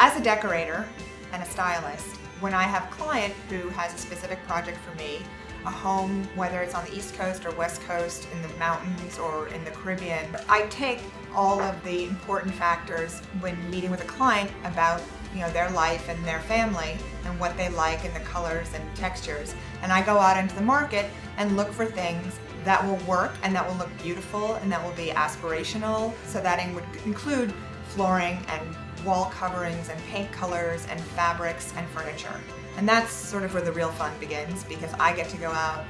As a decorator and a stylist, when I have a client who has a specific project for me, a home, whether it's on the East Coast or West Coast, in the mountains or in the Caribbean, I take all of the important factors when meeting with a client about their life and their family and what they like and the colors and textures. And I go out into the market and look for things that will work and that will look beautiful and that will be aspirational. So that would include flooring and wall coverings and paint colors and fabrics and furniture. And that's sort of where the real fun begins, because I get to go out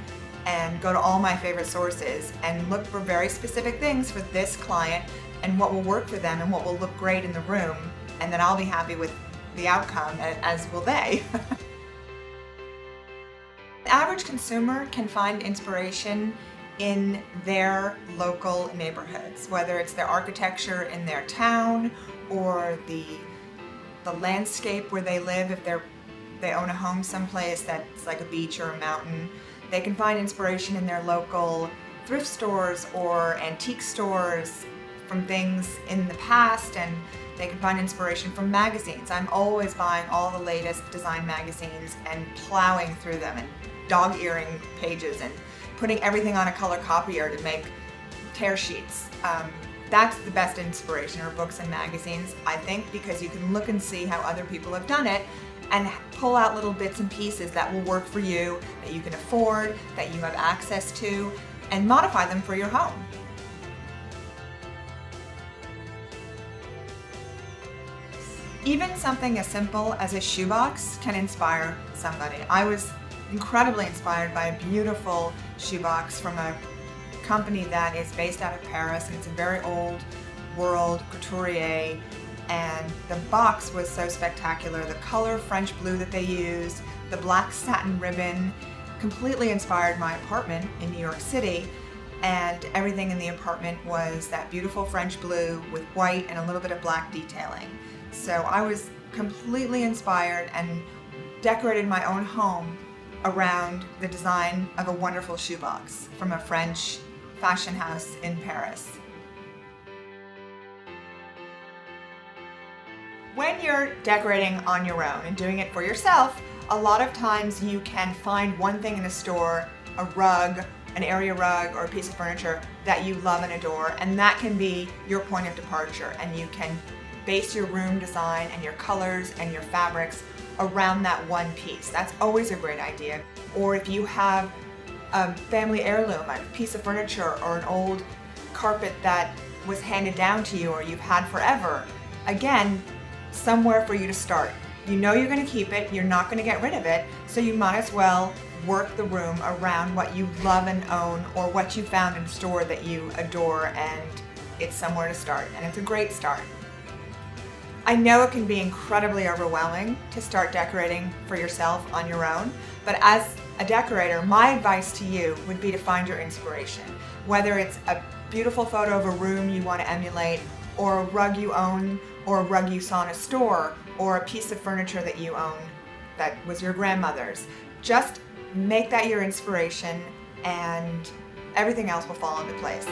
and go to all my favorite sources and look for very specific things for this client and what will work for them and what will look great in the room, and then I'll be happy with the outcome, as will they. The average consumer can find inspiration in their local neighborhoods, whether it's their architecture in their town or the landscape where they live. If they own a home someplace that's like a beach or a mountain, they can find inspiration in their local thrift stores or antique stores from things in the past, and they can find inspiration from magazines. I'm always buying all the latest design magazines and plowing through them and dog-earing pages and putting everything on a color copier to make tear sheets. That's the best inspiration, or books and magazines, I think, because you can look and see how other people have done it and pull out little bits and pieces that will work for you, that you can afford, that you have access to, and modify them for your home. Even something as simple as a shoebox can inspire somebody. I was incredibly inspired by a beautiful shoebox from a company that is based out of Paris, and it's a very old world couturier, and the box was so spectacular. The color French blue that they used, the black satin ribbon, completely inspired my apartment in New York City, and everything in the apartment was that beautiful French blue with white and a little bit of black detailing. So I was completely inspired and decorated my own home around the design of a wonderful shoebox from a French fashion house in Paris. When you're decorating on your own and doing it for yourself, a lot of times you can find one thing in a store, a rug, an area rug, or a piece of furniture that you love and adore, and that can be your point of departure, and you can base your room design and your colors and your fabrics around that one piece. That's always a great idea. Or if you have a family heirloom, a piece of furniture or an old carpet that was handed down to you or you've had forever, again, somewhere for you to start. You know you're going to keep it, you're not going to get rid of it, so you might as well work the room around what you love and own, or what you found in a store that you adore, and it's somewhere to start, and it's a great start. I know it can be incredibly overwhelming to start decorating for yourself on your own, but as a decorator, my advice to you would be to find your inspiration. Whether it's a beautiful photo of a room you want to emulate, or a rug you own, or a rug you saw in a store, or a piece of furniture that you own that was your grandmother's. Just make that your inspiration, and everything else will fall into place.